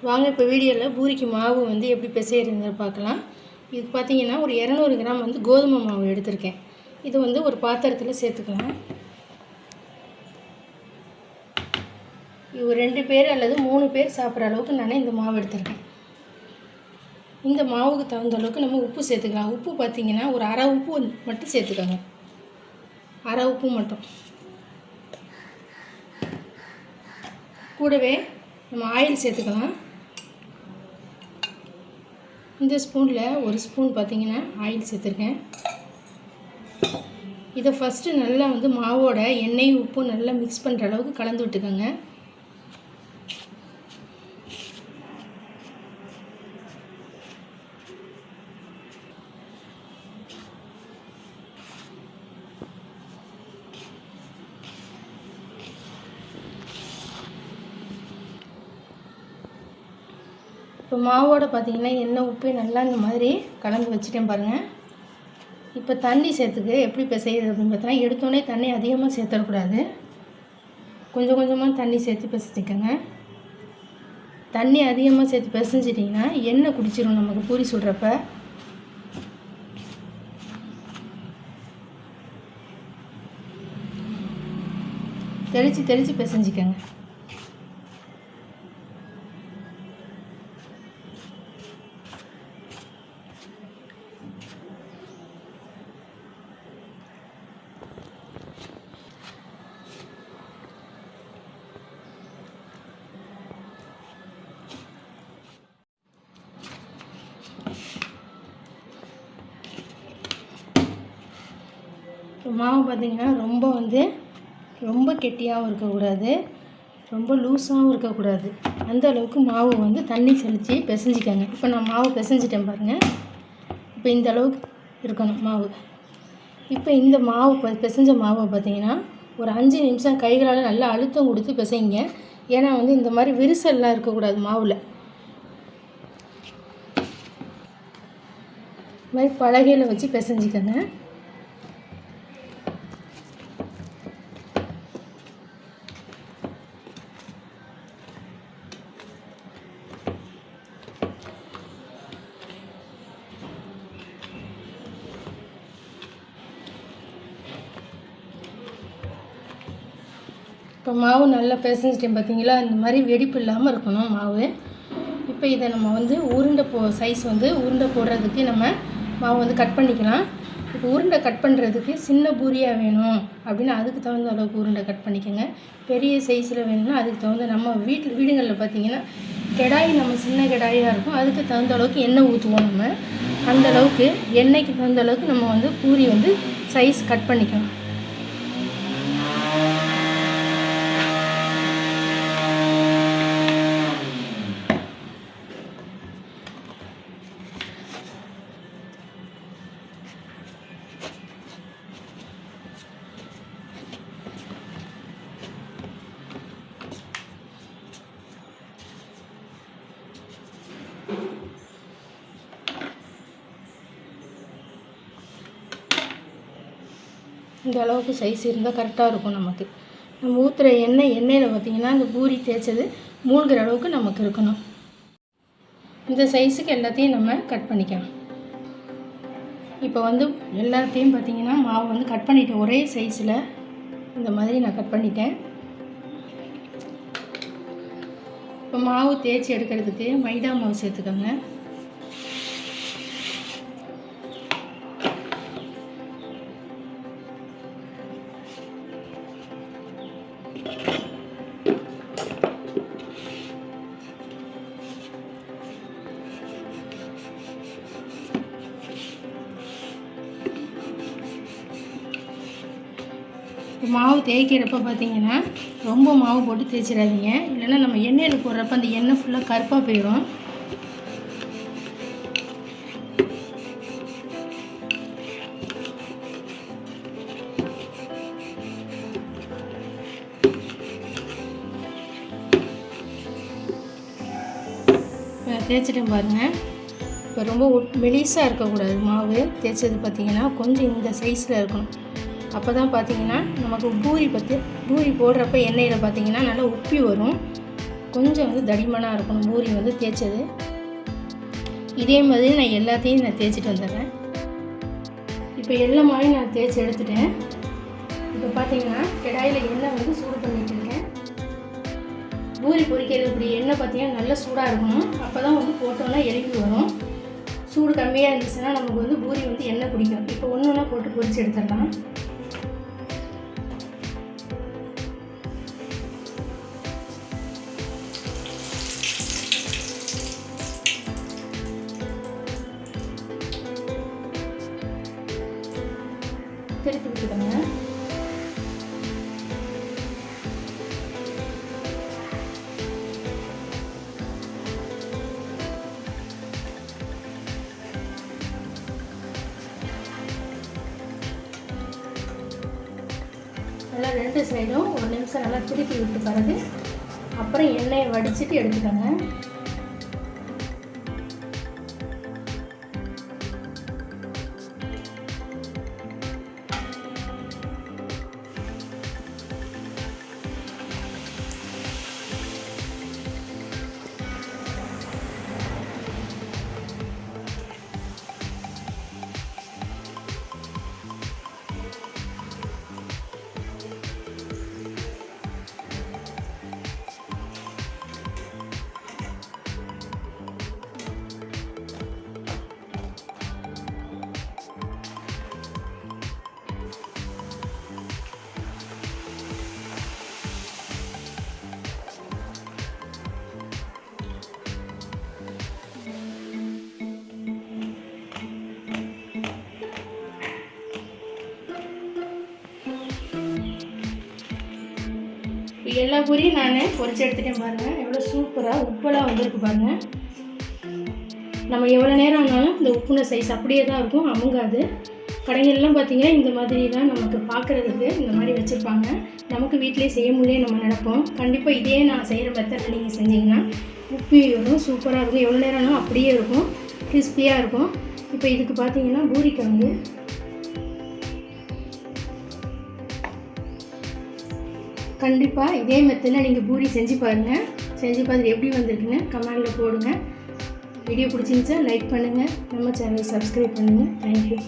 வாங்க இப்போ வீடியோவில் பூரிக்கு மாவு வந்து எப்படி பிசையிறதுன்னு பார்க்கலாம். இது பார்த்திங்கன்னா ஒரு 200 கிராம் வந்து கோதுமை மாவு எடுத்திருக்கேன். இது வந்து ஒரு பாத்திரத்தில் சேர்த்துக்கலாம். இது 2 பேர் அல்லது 3 பேர் சாப்பிட்ற அளவுக்கு நான் இந்த மாவு எடுத்திருக்கேன். இந்த மாவுக்கு தகுந்த அளவுக்கு நம்ம உப்பு சேர்த்துக்கலாம். உப்பு பார்த்திங்கன்னா ஒரு அரை உப்பு மட்டும் சேர்த்துக்கோங்க. அரை உப்பு மட்டும். கூடவே நம்ம ஆயில் சேர்த்துக்கலாம். இந்த ஸ்பூனில் ஒரு ஸ்பூன் பார்த்திங்கன்னா ஆயில் சேர்த்துருக்கேன். இதை ஃபஸ்ட்டு நல்லா வந்து மாவோட எண்ணெய் உப்பு நல்லா மிக்ஸ் பண்ணுற அளவுக்கு கலந்து விட்டுக்கோங்க. இப்போ மாவோட பார்த்திங்கன்னா எண்ணெய் உப்பு நல்லா இந்த மாதிரி கலந்து வச்சுட்டேன் பாருங்கள். இப்போ தண்ணி சேர்த்துக்கு எப்படி பிசையுது அப்படின்னு பார்த்தீங்கன்னா, எடுத்தோடனே தண்ணி அதிகமாக சேர்த்துடக்கூடாது. கொஞ்சம் கொஞ்சமாக தண்ணி சேர்த்து பிசைச்சிக்கோங்க. தண்ணி அதிகமாக சேர்த்து பிசைஞ்சிட்டிங்கன்னா எண்ணெய் குடிச்சிடும் நமக்கு பூரி சுடுறப்ப. தெளித்து பிசைஞ்சிக்கோங்க. மாவு பார்த்திங்கன்னா ரொம்ப கெட்டியாகவும் இருக்கக்கூடாது, ரொம்ப லூஸாகவும் இருக்கக்கூடாது. அந்த அளவுக்கு மாவு வந்து தண்ணி தெளித்து பிசைஞ்சிக்கோங்க. இப்போ நான் மாவு பிசைஞ்சிட்டேன் பாருங்கள். இப்போ இந்த அளவுக்கு இருக்கணும் மாவு. இப்போ இந்த மாவு பிசைஞ்ச மாவை பார்த்திங்கன்னா ஒரு 5 நிமிஷம் கைகளால் நல்லா அழுத்தம் கொடுத்து பிசைங்க. ஏன்னா வந்து இந்த மாதிரி விரிசல்லாம் இருக்கக்கூடாது மாவில். இந்த மாதிரி பலகையில் வச்சு பிசைஞ்சிக்கோங்க. இப்போ மாவு நல்லா பிசைஞ்சிட்டேன் பார்த்தீங்களா, இந்த மாதிரி வெடிப்பு இல்லாமல் இருக்கணும் மாவு. இப்போ இதை நம்ம வந்து உருண்டை சைஸ் வந்து உருண்டை போடுறதுக்கு நம்ம மாவு வந்து கட் பண்ணிக்கலாம். இப்போ உருண்டை கட் பண்ணுறதுக்கு சின்ன பூரியாக வேணும் அப்படின்னா அதுக்கு தகுந்த அளவுக்கு உருண்டை கட் பண்ணிக்கோங்க. பெரிய சைஸில் வேணும்னா அதுக்கு தகுந்த நம்ம வீடுகளில் பார்த்திங்கன்னா கடாய் நம்ம சின்ன கடாயாக இருக்கும், அதுக்கு தகுந்த அளவுக்கு எண்ணெய் ஊற்றுவோம். நம்ம அந்த அளவுக்கு எண்ணெய்க்கு தகுந்த அளவுக்கு நம்ம வந்து பூரி வந்து சைஸ் கட் பண்ணிக்கலாம். இந்த அளவுக்கு சைஸ் இருந்தால் கரெக்டாக இருக்கும் நமக்கு. நம்ம ஊற்றுற எண்ணெயில் பார்த்திங்கன்னா இந்த பூரி தேய்ச்சது மூழ்கிற அளவுக்கு நமக்கு இருக்கணும். இந்த சைஸுக்கு எல்லாத்தையும் நம்ம கட் பண்ணிக்கலாம். இப்போ வந்து எல்லாத்தையும் பார்த்திங்கன்னா மாவு வந்து கட் பண்ணிட்டேன். ஒரே சைஸில் இந்த மாதிரி நான் கட் பண்ணிட்டேன். இப்போ மாவு தேய்ச்சி எடுக்கிறதுக்கு மைதா மாவு சேர்த்துக்கோங்க. மாவு தேய்க்கிறப்ப பார்த்திங்கன்னா ரொம்ப மாவு போட்டு தேய்ச்சிடாதீங்க, இல்லைன்னா நம்ம எண்ணெயில் போடுறப்ப அந்த எண்ணெய் ஃபுல்லாக கருப்பாக போயிடும். தேய்ச்சிட்டேன் பாருங்கள். இப்போ ரொம்ப மெலிசாக இருக்கக்கூடாது மாவு தேய்ச்சது பார்த்திங்கன்னா, கொஞ்சம் இந்த சைஸில் இருக்கணும். அப்போ தான் பார்த்திங்கன்னா நமக்கு பூரி போடுறப்ப எண்ணெயில் பார்த்திங்கன்னா நல்லா உப்பி வரும். கொஞ்சம் வந்து தடிமனாக இருக்கணும் பூரி வந்து தேய்ச்சது. இதே மாதிரி நான் எல்லாத்தையும் தேய்ச்சிட்டு வந்துடுறேன். இப்போ எல்லா மாவையும் நான் தேய்ச்சி எடுத்துட்டேன். இப்போ பார்த்தீங்கன்னா கடாயில் எண்ணெய் வந்து சூடு பண்ணிட்டு இருக்கேன். பூரி பொரிக்கிறதுக்கு எண்ணெய் பார்த்தீங்கன்னா நல்லா சூடாக இருக்கணும். அப்போ தான் வந்து போட்டோன்னா எலும்பி வரும். சூடு கம்மியாக இருந்துச்சுன்னா நமக்கு வந்து பூரி வந்து எண்ணெய் பிடிக்கும். இப்போ ஒன்று ஒன்றா போட்டு பொரிச்சு எடுத்துடலாம். திருப்பி விட்டுக்கோங்க. நல்லா 2 சைடும் 1 நிமிஷம் நல்லா திருப்பி விட்டு பிறகு அப்புறம் எண்ணெயை வடிச்சிட்டு எடுத்துக்கோங்க. எல்லா பூரியும் நான் பொரிச்சு எடுத்துட்டேன் பாருங்கள். எவ்வளோ சூப்பராக உப்பெல்லாம் வந்திருக்கு பாருங்கள். நம்ம எவ்வளோ நேரம் ஆனாலும் இந்த உப்புன சைஸ் அப்படியே தான் இருக்கும், அமுங்காது. கடைகள்லாம் பார்த்திங்கன்னா இந்த மாதிரி தான் நமக்கு பார்க்குறதுக்கு இந்த மாதிரி வச்சுருப்பாங்க. நமக்கு வீட்டிலே செய்ய முடியாது நம்ம நினைப்போம். கண்டிப்பாக இதே நான் செய்கிற மெத்தடில் நீங்கள் செஞ்சிங்கன்னா உப்பி வரும், சூப்பராக இருக்கும். எவ்வளோ நேரம் ஆனாலும் அப்படியே இருக்கும், கிறிஸ்பியாக இருக்கும். இப்போ இதுக்கு பார்த்திங்கன்னா பூரிக்கிழங்கு கண்டிப்பாக இதே மெத்தடில் நீங்கள் பூரி செஞ்சு பாருங்கள். செஞ்சு பார்த்துட்டு எப்படி வந்திருக்குன்னு கமெண்டில் போடுங்க. வீடியோ பிடிச்சிருந்துச்சா லைக் பண்ணுங்கள், நம்ம சேனலை சப்ஸ்கிரைப் பண்ணுங்கள். தேங்க்யூ.